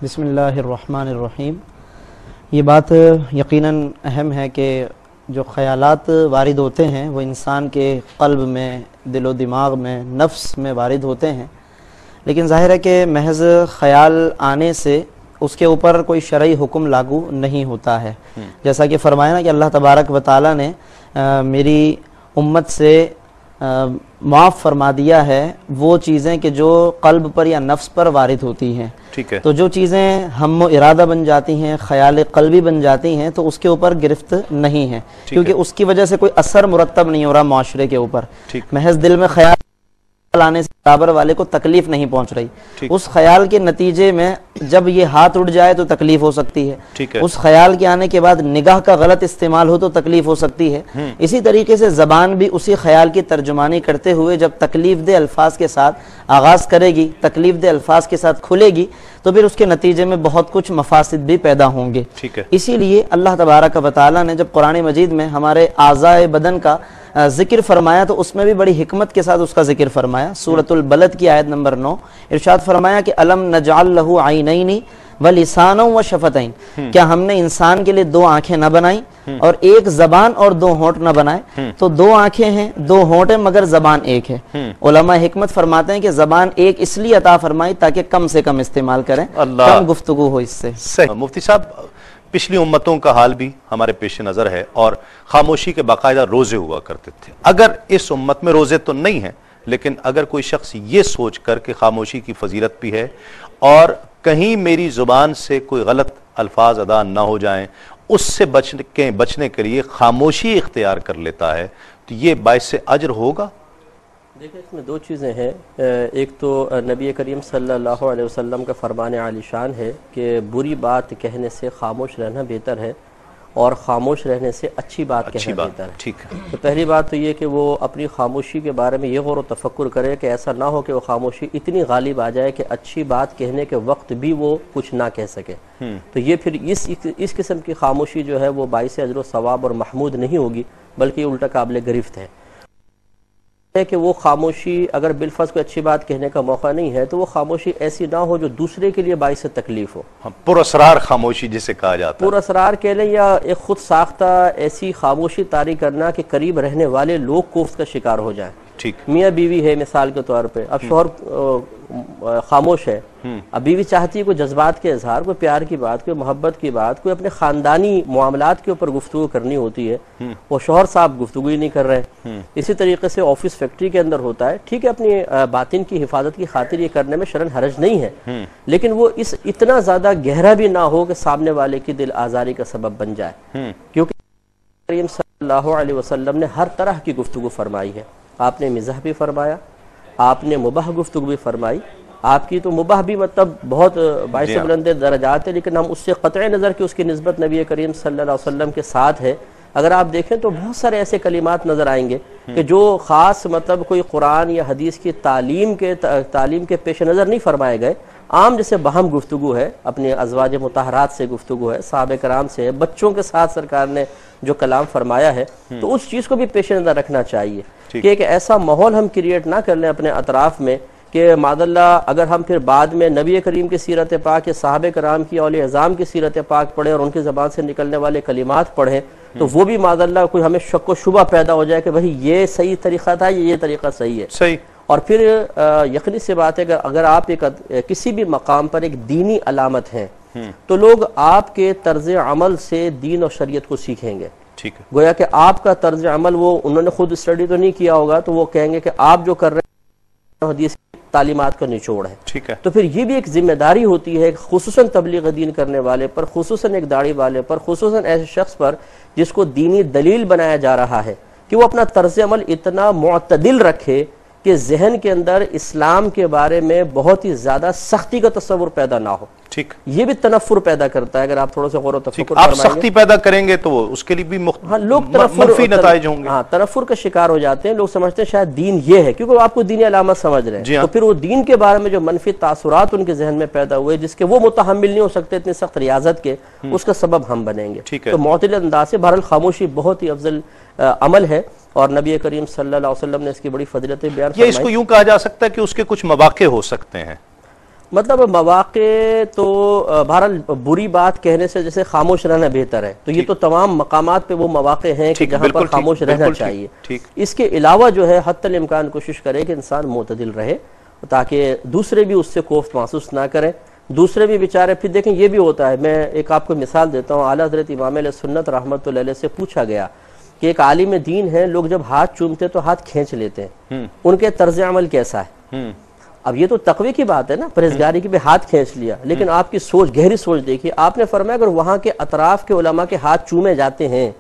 بسم اللہ الرحمن الرحیم۔ یہ بات یقیناً اہم ہے کہ جو خیالات وارد ہوتے ہیں وہ انسان کے قلب میں، دل و دماغ میں، نفس میں وارد ہوتے ہیں، لیکن ظاہر ہے کہ محض خیال آنے سے اس کے اوپر کوئی شرعی حکم لاگو نہیں ہوتا ہے۔ جیسا کہ فرمایا نا کہ اللہ تبارک و تعالیٰ نے میری امت سے معاف فرما دیا ہے وہ چیزیں کہ جو قلب پر یا نفس پر وارد ہوتی ہیں۔ ٹھیک ہے، تو جو چیزیں ہم و ارادہ بن جاتی ہیں، خیال قلبی بن جاتی ہیں، تو اس کے اوپر گرفت نہیں ہے، کیونکہ اس کی وجہ سے کوئی اثر مرتب نہیں ہو رہا معاشرے کے اوپر۔ محض دل میں خیال لانے سے برابر والے کو تکلیف نہیں پہنچ رہی، اس خیال کے نتیجے میں جب یہ ہاتھ اٹھ جائے تو تکلیف ہو سکتی ہے، اس خیال کے آنے کے بعد نگاہ کا غلط استعمال ہو تو تکلیف ہو سکتی ہے۔ اسی طریقے سے زبان بھی اسی خیال کی ترجمانی کرتے ہوئے جب تکلیف دہ الفاظ کے ساتھ آغاز کرے گی، تکلیف دہ الفاظ کے ساتھ کھلے گی، تو پھر اس کے نتیجے میں بہت کچھ مفاسد بھی پیدا ہوں گے۔ اسی لیے اللہ تبارک و تعالیٰ نے جب قرآن مجید میں ہمارے اعضائے بدن کا ذکر فرمایا تو اس میں بھی بڑی حکمت کے ساتھ اس کا ذکر فرمایا۔ سورۃ البلد کی آیت نمبر 9 ارشاد فرمایا کہ الم نجعل لہ عینین ولسانا وشفتین، کیا ہم نے انسان کے لیے دو آنکھیں نہ بنائیں اور ایک زبان اور دو ہونٹ نہ بنائے؟ تو دو آنکھیں ہیں، دو ہونٹ ہیں، مگر زبان ایک ہے۔ علماء حکمت فرماتے ہیں کہ زبان ایک اس لیے عطا فرمائی تاکہ کم سے کم استعمال کریں، کم گفتگو ہو اس سے۔ صحیح۔ مفتی صاحب، پچھلی امتوں کا حال بھی ہمارے پیش نظر ہے اور خاموشی کے باقاعدہ روزے ہوا کرتے تھے۔ اگر اس امت میں روزے تو نہیں ہیں، لیکن اگر کوئی شخص یہ سوچ کر کہ خاموشی کی فضیلت بھی ہے اور کہیں میری زبان سے کوئی غلط الفاظ ادا نہ ہو جائیں، اس سے بچنے کے لیے خاموشی اختیار کر لیتا ہے، تو یہ باعث اجر ہوگا؟ دیکھیں، اس میں دو چیزیں ہیں۔ ایک تو نبی کریم صلی اللہ علیہ وسلم کا فرمان عالی شان ہے کہ بری بات کہنے سے خاموش رہنا بہتر ہے اور خاموش رہنے سے اچھی بات کہنا بہتر ہے۔ ٹھیک ہے۔ تو پہلی بات تو یہ کہ وہ اپنی خاموشی کے بارے میں یہ غور و تفکر کرے کہ ایسا نہ ہو کہ وہ خاموشی اتنی غالب آ جائے کہ اچھی بات کہنے کے وقت بھی وہ کچھ نہ کہہ سکے۔ تو یہ پھر اس قسم کی خاموشی جو ہے وہ باعث اجر و ثواب اور محمود نہیں ہوگی، بلکہ الٹا قابل گرفت ہے کہ وہ خاموشی اگر بالفرض کوئی اچھی بات کہنے کا موقع نہیں ہے تو وہ خاموشی ایسی نہ ہو جو دوسرے کے لیے باعث تکلیف ہو۔ پراسرار خاموشی جسے کہا جاتا ہے، پراسرار کہہ لیں یا ایک خود ساختہ ایسی خاموشی طاری کرنا کہ قریب رہنے والے لوگ کو اس کا شکار ہو جائیں۔ میاں بیوی ہے مثال کے طور پہ، اب شوہر خاموش ہے، اب بیوی چاہتی ہے کوئی جذبات کے اظہار، کوئی پیار کی بات، کوئی محبت کی بات، کوئی اپنے خاندانی معاملات کے اوپر گفتگو کرنی ہوتی ہے، وہ شوہر صاحب گفتگو ہی نہیں کر رہے۔ اسی طریقے سے آفس فیکٹری کے اندر ہوتا ہے، ٹھیک ہے اپنی باطن کی حفاظت کی خاطر یہ کرنے میں شرعاً حرج نہیں ہے، لیکن وہ اس اتنا زیادہ گہرا بھی نہ ہو کہ سامنے والے کی دل آزاری کا سبب بن جائے، کیونکہ کریم صلی اللہ علیہ وسلم نے ہر طرح کی گفتگو فرمائی ہے۔ آپ نے مزاح بھی فرمایا، آپ نے مباح گفتگو بھی فرمائی۔ آپ کی تو مباح بھی مطلب بہت باعث بلند درجات ہے، لیکن ہم اس سے قطع نظر کہ اس کی نسبت نبی کریم صلی اللہ علیہ وسلم کے ساتھ ہے، اگر آپ دیکھیں تو بہت سارے ایسے کلمات نظر آئیں گے کہ جو خاص مطلب کوئی قرآن یا حدیث کی تعلیم کے پیش نظر نہیں فرمائے گئے، عام جیسے باہم گفتگو ہے، اپنے ازواج مطہرات سے گفتگو ہے، صحابہ کرام سے، بچوں کے ساتھ سرکار نے جو کلام فرمایا ہے، تو اس چیز کو بھی پیش نظر رکھنا چاہیے کہ ایک ایسا ماحول ہم کریٹ نہ کر لیں اپنے اطراف میں کہ معاذ اللہ اگر ہم پھر بعد میں نبی کریم کی سیرت پاک یا صحابہ کرام کی اولیاء اعظام کی سیرت پاک پڑھیں اور ان کی زبان سے نکلنے والے کلمات پڑھیں تو وہ بھی معاذ اللہ کوئی ہمیں شک و شبہ پیدا ہو جائے کہ بھئی یہ صحیح طریقہ تھا، یہ طریقہ صحیح ہے۔ اور پھر یقینی سی بات ہے کہ اگر آپ کسی بھی مقام پر ایک دینی علامت ہیں تو لوگ آپ کے طرز عمل سے دین اور شریعت کو سیکھیں گے۔ گویا کہ آپ کا طرز عمل وہ انہوں نے خود اسٹڈی تو نہیں کیا ہوگا تو وہ کہیں گے کہ آپ جو کر رہے ہیں حدیث کی تعلیمات کا نچوڑ ہے۔ تو پھر یہ بھی ایک ذمہ داری ہوتی ہے خصوصاً تبلیغ دین کرنے والے پر، خصوصاً ایک داڑھی والے پر، خصوصاً ایسے شخص پر جس کو دینی دلیل بنایا جا رہا ہے کہ وہ اپنا طرز عمل اتنا معتدل رکھے کہ ذہن کے اندر اسلام کے بارے میں بہت ہی زیادہ سختی کا تصور پیدا نہ ہو۔ یہ بھی تنفر پیدا کرتا ہے۔ اگر آپ تھوڑا سا غور و تفکر آپ سختی پیدا کریں گے تو اس کے لیے بھی منفی نتائج ہوں گے۔ ہاں، تنفر کا شکار ہو جاتے ہیں، لوگ سمجھتے ہیں شاید دین یہ ہے کیونکہ آپ کو دینی علامت سمجھ رہے ہیں، تو پھر وہ دین کے بارے میں جو منفی تاثرات ان کے ذہن میں پیدا ہوئے جس کے وہ متحمل نہیں ہو سکتے اتنی سخت ریاضت کے، اس کا سبب ہم بنیں گے۔ تو معتدل انداز سے بہرحال خاموشی بہت ہی افضل عمل ہے اور نبی کریم صلی اللہ علیہ وسلم نے اس کی بڑی فضیلتیں بیان فرمائی۔ یہ اس کو یوں کہا جا سکتا ہے کہ اس کے کچھ مواقع ہو سکتے ہیں۔ مطلب مواقع تو بہرحال بری بات کہنے سے جیسے خاموش رہنا بہتر ہے، تو یہ تو تمام مقامات پہ وہ مواقع ہیں کہ جہاں پر خاموش رہنا چاہیے۔ اس کے علاوہ جو ہے حتی الامکان کوشش کرے کہ انسان معتدل رہے تاکہ دوسرے بھی اس سے کوفت محسوس نہ کریں، دوسرے بھی بیچارے۔ پھر دیکھیں یہ بھی ہوتا ہے، میں ایک آپ کو مثال دیتا ہوں، اعلیٰ حضرت امام علیہ سنت رحمۃ اللہ علیہ سے پوچھا گیا کہ ایک عالم دین ہے، لوگ جب ہاتھ چومتے تو ہاتھ کھینچ لیتے ہیں، ان کے طرز عمل کیسا ہے؟ اب یہ تو تقوی کی بات ہے نا، پرہیزگاری کی بھی ہاتھ کھینچ لیا، لیکن آپ کی سوچ، گہری سوچ دیکھیے، آپ نے فرمایا اگر وہاں کے اطراف کے علماء کے ہاتھ چومے جاتے ہیں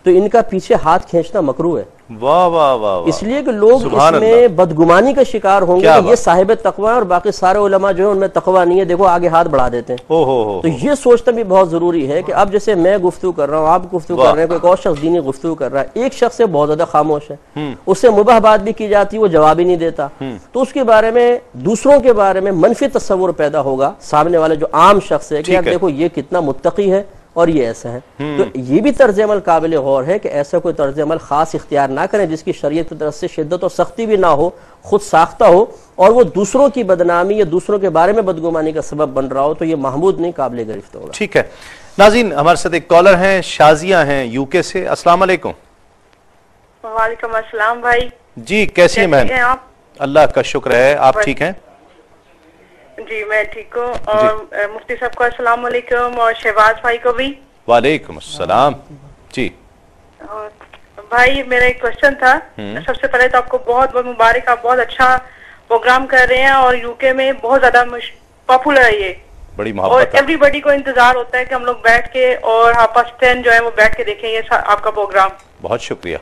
تو ان کا پیچھے ہاتھ کھینچنا مکروہ ہے۔ واہ واہ واہ، اس لیے کہ لوگ اس میں بدگمانی کا شکار ہوں گے کہ یہ صاحب تقوی ہے اور باقی سارے علماء جو ہیں ان میں تقوی نہیں ہے، دیکھو آگے ہاتھ بڑھا دیتے ہیں۔ تو یہ سوچنا بھی بہت ضروری ہے کہ اب جیسے میں گفتگو کر رہا ہوں، آپ گفتگو کر رہے ہیں، کوئی اور شخص دینی گفتگو کر رہا ہے، ایک شخص سے بہت زیادہ خاموش ہے، اس سے مباح بات بھی کی جاتی ہے، وہ جواب ہی نہیں دیتا، تو اس کے بارے میں، دوسروں کے بارے میں منفی تصور پیدا ہوگا، سامنے والے جو عام شخص ہے کہ یار دیکھو یہ کتنا متقی ہے اور یہ ایسا ہے۔ تو یہ بھی طرز عمل قابل غور ہے کہ ایسا کوئی طرز عمل خاص اختیار نہ کریں جس کی شریعت کی طرف سے شدت اور سختی بھی نہ ہو، خود ساختہ ہو، اور وہ دوسروں کی بدنامی یا دوسروں کے بارے میں بدگمانی کا سبب بن رہا ہو، تو یہ محمود نہیں، قابل گرفت ہوگا۔ ٹھیک ہے ناظرین، ہمارے ساتھ ایک کالر ہیں، شازیہ ہیں یو کے سے۔ السلام علیکم۔ وعلیکم السلام بھائی۔ جی کیسی ہیں بہن؟ آپ؟ اللہ کا شکر ہے، آپ ٹھیک ہیں؟ جی میں ٹھیک ہوں، اور مفتی صاحب کو السلام علیکم، اور شہباز بھائی کو بھی وعلیکم السلام۔ جی بھائی میرا ایک کوشچن تھا۔ سب سے پہلے تو آپ کو بہت بہت مبارک، آپ بہت اچھا پروگرام کر رہے ہیں اور یو کے میں بہت زیادہ پاپولر ہے یہ، بڑی اور محبت، ایوری بڈی کو انتظار ہوتا ہے کہ ہم لوگ بیٹھ کے اور پاکستان جو ہے وہ بیٹھ کے دیکھیں یہ آپ کا پروگرام۔ بہت شکریہ۔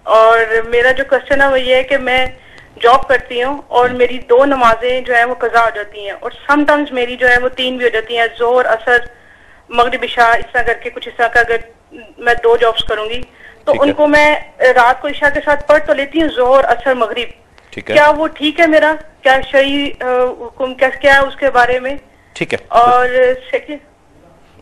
اور میرا جو کوشچن ہے وہ یہ ہے کہ میں جاب کرتی ہوں اور میری 2 نمازیں جو ہیں وہ قضا ہو جاتی ہیں، اور سم ٹائمز میری جو ہے وہ 3 بھی ہو جاتی ہیں، ظہر، عصر، مغرب، عشاء، اس طرح کر کے کچھ اس طرح کا، اگر میں 2 جابس کروں گی تو ان کو میں رات کو عشاء کے ساتھ پڑھ تو لیتی ہوں، ظہر، عصر، مغرب۔ کیا وہ ٹھیک ہے میرا؟ کیا شرعی حکم کیا ہے اس کے بارے میں؟ ٹھیک ہے۔ اور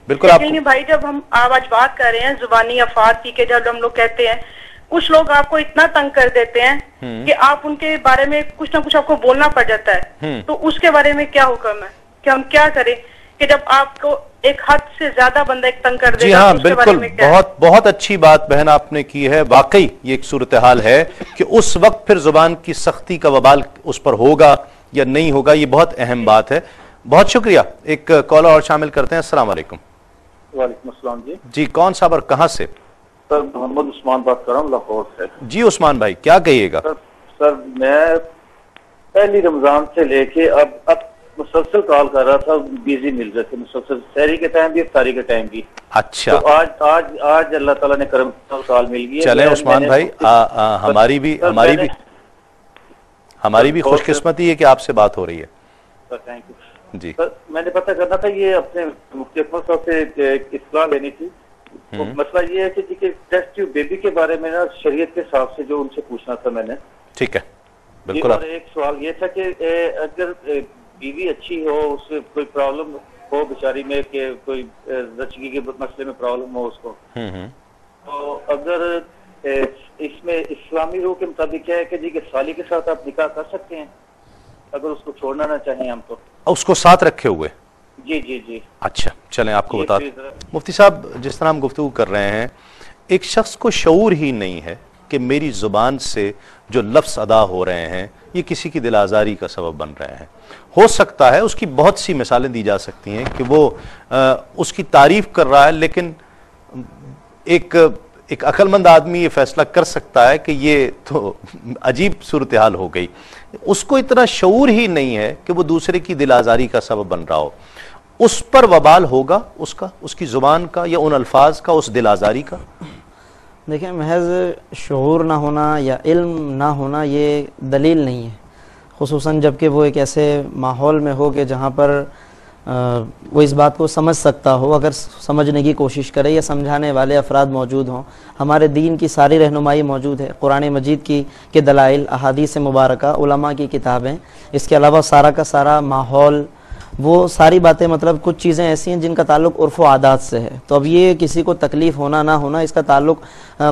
بالکل بھائی جب ہم آج بات کر رہے ہیں زبانی افعال کی، کہ جب ہم لوگ کہتے ہیں کچھ لوگ آپ کو اتنا تنگ کر دیتے ہیں کہ آپ ان کے بارے میں کچھ نہ کچھ آپ کو بولنا پڑ جاتا ہے، تو اس کے بارے میں کیا حکم ہے کہ ہم کیا کریں کہ جب آپ کو ایک حد سے زیادہ بندہ ایک تنگ کر دے گا؟ جی ہاں بالکل، بہت اچھی بات بہن آپ نے کی ہے۔ واقعی یہ ایک صورتحال ہے کہ اس وقت پھر زبان کی سختی کا وبال اس پر ہوگا یا نہیں ہوگا، یہ بہت اہم بات ہے۔ بہت شکریہ۔ ایک کالر اور شامل کرتے ہیں۔ السلام علیکم۔ وعلیکم السلام جی۔ جی کون صاحب اور کہاں سے؟ سر محمد عثمان بات کر رہا ہوں لاہور سے۔ جی عثمان بھائی کیا کہیے گا؟ سر میں پہلی رمضان سے لے کے اب مسلسل کال کر رہا تھا، بیزی مل رہے تھے مسلسل، سحری کے ٹائم بھی، افطاری کے ٹائم بھی۔ اچھا، تو آج اللہ تعالیٰ نے کرم کال مل گئی۔ چلیں عثمان بھائی، ہماری بھی خوش قسمتی ہے کہ آپ سے بات ہو رہی ہے۔ سر تھینک یو جی سر، میں نے پتہ کرنا تھا، یہ اپنے مفتی اکمل صاحب سے اطلاع لینی تھی۔ مسئلہ یہ ہے کہ ٹیسٹ ٹیوب بیبی کے بارے میں نا شریعت کے حساب سے جو ان سے پوچھنا تھا میں نے۔ ٹھیک ہے بالکل۔ اور ایک سوال یہ تھا کہ اگر بیوی اچھی ہو، اس سے کوئی پرابلم ہو بیچاری میں، کہ کوئی زچگی کے مسئلے میں پرابلم ہو اس کو، تو اگر اس میں اسلامی روح کے مطابق کیا ہے کہ جی کہ سالی کے ساتھ آپ نکاح کر سکتے ہیں اگر اس کو چھوڑنا نہ چاہیں ہم تو؟ اس کو ساتھ رکھے ہوئے؟ جی جی جی۔ اچھا چلیں آپ کو بتا دیں مفتی صاحب، جس طرح ہم گفتگو کر رہے ہیں، ایک شخص کو شعور ہی نہیں ہے کہ میری زبان سے جو لفظ ادا ہو رہے ہیں یہ کسی کی دل آزاری کا سبب بن رہے ہیں۔ ہو سکتا ہے اس کی بہت سی مثالیں دی جا سکتی ہیں کہ وہ اس کی تعریف کر رہا ہے، لیکن ایک عقل مند آدمی یہ فیصلہ کر سکتا ہے کہ یہ تو عجیب صورتحال ہو گئی۔ اس کو اتنا شعور ہی نہیں ہے کہ وہ دوسرے کی دل آزاری کا سبب بن رہا ہو، اس پر وبال ہوگا اس کی زبان کا یا ان الفاظ کا، اس دل آزاری کا۔ دیکھیں محض شعور نہ ہونا یا علم نہ ہونا یہ دلیل نہیں ہے، خصوصاً جب کہ وہ ایک ایسے ماحول میں ہو کہ جہاں پر وہ اس بات کو سمجھ سکتا ہو، اگر سمجھنے کی کوشش کرے یا سمجھانے والے افراد موجود ہوں۔ ہمارے دین کی ساری رہنمائی موجود ہے، قرآن مجید کے دلائل، احادیث مبارکہ، علماء کی کتابیں، اس کے علاوہ سارا کا سارا ماحول وہ ساری باتیں مطلب کچھ چیزیں ایسی ہیں جن کا تعلق عرف و عادات سے ہے. تو اب یہ کسی کو تکلیف ہونا نہ ہونا اس کا تعلق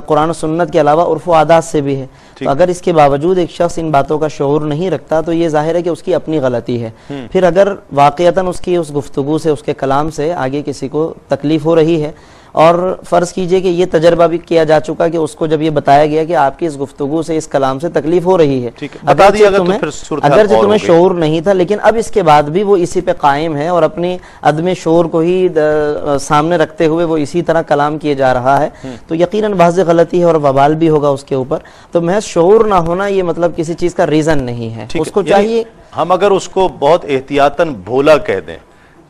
قرآن و سنت کے علاوہ عرف و عادات سے بھی ہے. تو اگر اس کے باوجود ایک شخص ان باتوں کا شعور نہیں رکھتا تو یہ ظاہر ہے کہ اس کی اپنی غلطی ہے. پھر اگر واقعتاً اس کی اس گفتگو سے اس کے کلام سے آگے کسی کو تکلیف ہو رہی ہے اور فرض کیجئے کہ یہ تجربہ بھی کیا جا چکا کہ اس کو جب یہ بتایا گیا کہ آپ کی اس گفتگو سے اس کلام سے تکلیف ہو رہی ہے, اگرچہ تمہیں شعور نہیں تھا لیکن اب اس کے بعد بھی وہ اسی پہ قائم ہے اور اپنی عدم شعور کو ہی سامنے رکھتے ہوئے وہ اسی طرح کلام کیے جا رہا ہے, تو یقیناً بحث غلطی ہے اور وبال بھی ہوگا اس کے اوپر. تو محض شعور نہ ہونا یہ مطلب کسی چیز کا ریزن نہیں ہے. اس کو چاہیے ہم اگر اس کو بہت احتیاطاً بھولا کہہ دیں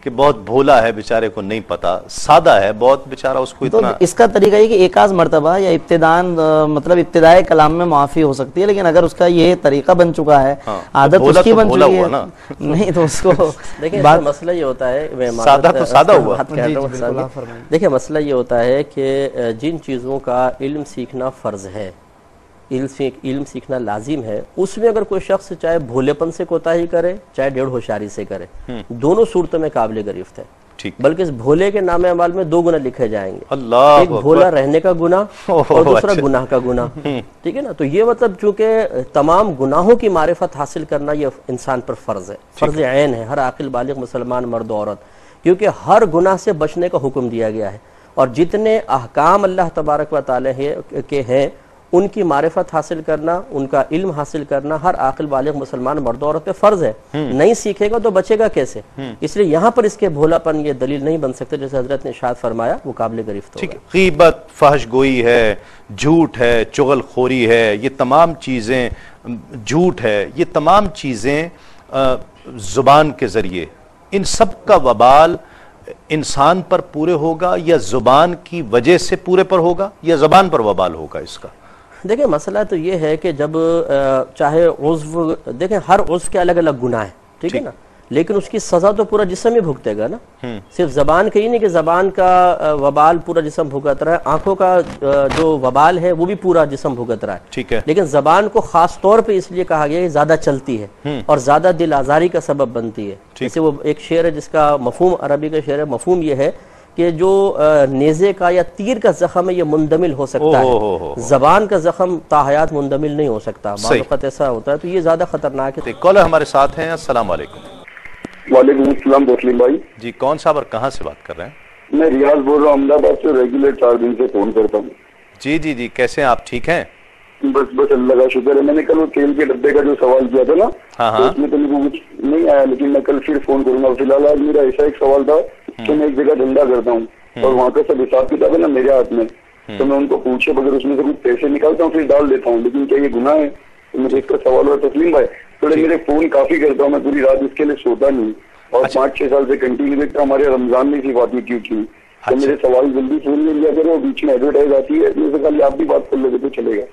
کہ بہت بھولا ہے بیچارے کو نہیں پتا, سادہ ہے بہت بیچارہ, اس کو اتنا, تو اس کا طریقہ یہ کہ ایک آز مرتبہ یا ابتدائی کلام میں معافی ہو سکتی ہے, لیکن اگر اس کا یہ طریقہ بن چکا ہے, عادت اس کی بن چکی ہے, نہیں تو اس کو دیکھیں مسئلہ یہ ہوتا ہے, سادہ تو سادہ ہوا. دیکھیں مسئلہ یہ ہوتا ہے کہ جن چیزوں کا علم سیکھنا فرض ہے, علم سیکھنا لازم ہے, اس میں اگر کوئی شخص چاہے بھولے پن سے کوتاہی کرے چاہے ڈیڑھ ہوشیاری سے کرے, دونوں صورتوں میں قابل گرفت ہے. بلکہ اس بھولے کے نام اعمال میں 2 گناہ لکھے جائیں گے, ایک بھولا رہنے کا گناہ اور دوسرا گناہ کا گناہ. ٹھیک ہے نا, تو یہ مطلب چونکہ تمام گناہوں کی معرفت حاصل کرنا یہ انسان پر فرض ہے, فرض عین ہے ہر عاقل بالغ مسلمان مرد و عورت, کیونکہ ہر گناہ سے بچنے کا حکم دیا گیا ہے اور جتنے احکام اللہ تبارک و تعالی کے ہیں ان کی معرفت حاصل کرنا, ان کا علم حاصل کرنا ہر عاقل بالغ مسلمان مرد و عورت پہ فرض ہے. نہیں سیکھے گا تو بچے گا کیسے؟ اس لیے یہاں پر اس کے بھولا پن یہ دلیل نہیں بن سکتے, جیسے حضرت نے ارشاد فرمایا وہ قابل گرفت ہوگا. غیبت, فحش گوئی ہے, جھوٹ ہے, چغل خوری ہے, یہ تمام چیزیں, جھوٹ ہے, یہ تمام چیزیں زبان کے ذریعے, ان سب کا وبال انسان پر پورے ہوگا یا زبان کی وجہ سے پورے پر ہوگا یا زبان پر وبال ہوگا اس کا؟ دیکھیں مسئلہ تو یہ ہے کہ جب چاہے عضو, دیکھیں ہر عضو کے الگ الگ گناہ ہیں, ٹھیک ہے نا, لیکن اس کی سزا تو پورا جسم ہی بھگتے گا نا. صرف زبان کا ہی نہیں کہ زبان کا وبال پورا جسم بھگت رہا ہے, آنکھوں کا جو وبال ہے وہ بھی پورا جسم بھگت رہا ہے. ٹھیک ہے, لیکن زبان کو خاص طور پہ اس لیے کہا گیا کہ زیادہ چلتی ہے اور زیادہ دل آزاری کا سبب بنتی ہے. جیسے وہ ایک شعر ہے جس کا مفہوم, عربی کا شعر ہے, مفہوم یہ ہے کہ جو نیزے کا یا تیر کا زخم ہے یہ مندمل ہو سکتا ہے, زبان کا زخم تاحیات مندمل نہیں ہو سکتا, بعض وقت ایسا ہوتا ہے, تو یہ زیادہ خطرناک ہے. کالر ہمارے ساتھ ہیں, السلام علیکم. وعلیکم السلام تسلیم بھائی. جی کون صاحب اور کہاں سے بات کر رہے ہیں؟ میں ریاض بول رہا ہوں, احمد آباد سے, ریگولر 4 دن سے فون کرتا ہوں. جی جی جی, کیسے ہیں آپ, ٹھیک ہیں؟ بس اللہ کا شکر ہے. میں نے کل وہ تیل کے ڈبے کا جو سوال کیا تھا نا, اس میں تو میرے کو کچھ نہیں آیا, لیکن میں کل پھر فون کروں گا. فی الحال آج میرا ایسا ایک سوال تھا کہ میں ایک جگہ دھندا کرتا ہوں اور وہاں کا سب حساب کتاب ہے نا میرے ہاتھ میں, تو میں ان کو پوچھے بغیر اس میں سے کچھ پیسے نکالتا ہوں پھر ڈال دیتا ہوں, لیکن کیا یہ گناہ ہے؟ تو مجھے اس کا سوال ہوا. تسلیم بھائی تھوڑے میرے فون کافی کرتا ہوں, میں پوری رات اس کے لیے سوتا نہیں, اور 5-6 سال سے کنٹینیو دیکھتا ہوں. ہمارے رمضان میں سی بات کیوں کی, تو میرے سوال جلدی فون لے لیا کرو, بیچ میں ایڈورٹائز آتی ہے, میرے سے کل آپ بھی بات کر لو تو چلے گا.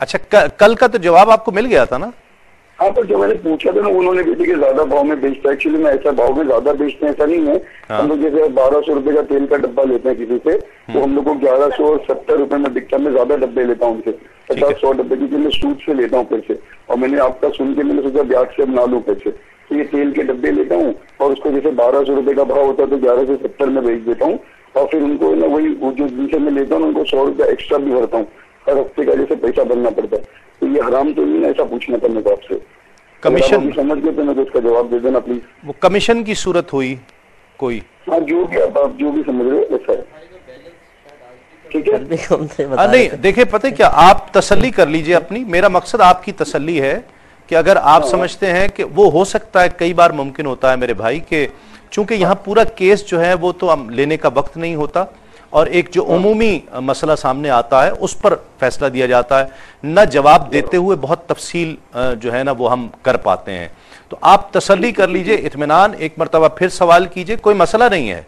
اچھا, کل کا تو جواب آپ کو مل گیا تھا نا؟ ہاں, پر جو میں نے پوچھا تھا نا انہوں نے کہتے کہ زیادہ بھاؤ میں بیچتا ہے. ایکچولی میں ایسا بھاؤ میں زیادہ بیچتے ہیں ایسا نہیں ہے. ہم لوگ جیسے 1200 روپے کا تیل کا ڈبہ لیتے ہیں کسی سے, تو ہم لوگ کو 1170 روپے میں بکتا. میں زیادہ ڈبے لیتا ہوں ان سے, 50-100 ڈبے, کیونکہ میں سود سے لیتا ہوں پیسے, اور میں نے آپ کا سن کے میں نے سوچا بیاج سے اب نہ لوں پیسے, تو یہ تیل کے ڈبے لیتا ہوں اور اس کو جیسے 1200 روپے کا بھاؤ ہوتا ہے تو 1170 میں بیچ دیتا ہوں, اور پھر ان کو نا وہی جو جن سے میں لیتا ہوں ان کو 100 روپے ایکسٹرا بھی بھرتا ہوں, ہر ہفتے کا جیسے پیسہ بھرنا پڑتا ہے. تو یہ حرام تو نہیں نا, ایسا پوچھنا تھا میرے آپ سے. کمیشن سمجھ گئے تو میں تو اس کا جواب دے دینا پلیز. وہ کمیشن کی صورت ہوئی کوئی؟ ہاں, جو بھی آپ جو بھی سمجھ رہے ہو ویسا ہے, ٹھیک ہے. نہیں دیکھیں, پتہ کیا, آپ تسلی کر لیجئے اپنی, میرا مقصد آپ کی تسلی ہے کہ اگر آپ سمجھتے ہیں کہ وہ ہو سکتا ہے, کئی بار ممکن ہوتا ہے میرے بھائی کہ چونکہ یہاں پورا کیس جو ہے وہ تو لینے کا وقت نہیں ہوتا, اور ایک جو عمومی مسئلہ سامنے آتا ہے اس پر فیصلہ دیا جاتا ہے, نہ جواب دیتے ہوئے بہت تفصیل جو ہے نا وہ ہم کر پاتے ہیں. تو آپ تسلی کر لیجئے, اطمینان, ایک مرتبہ پھر سوال کیجئے, کوئی مسئلہ نہیں ہے.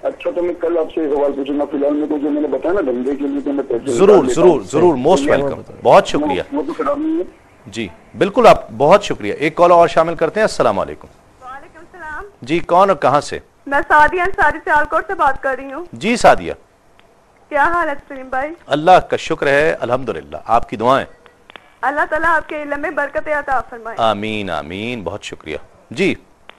اچھا, تو میں کل آپ سے سوال پوچھوں گا. فی الحال میں کو جو میں نے بتایا نا دھندے کے لیے تو میں پیسے ضرور ضرور ضرور, موسٹ ویلکم, بہت شکریہ. وہ تو خراب نہیں ہے. جی بالکل, آپ بہت شکریہ. ایک کال اور شامل کرتے ہیں. السلام علیکم. وعلیکم السلام. جی کون اور کہاں سے؟ میں سعدیہ انصاری سیالکوٹ سے بات کر رہی ہوں. جی سعدیہ, کیا حال ہے تسلیم بھائی؟ اللہ کا شکر ہے, الحمدللہ, آپ کی دعائیں. اللہ تعالیٰ آپ کے علم میں برکت عطا فرمائے. آمین آمین, بہت شکریہ. جی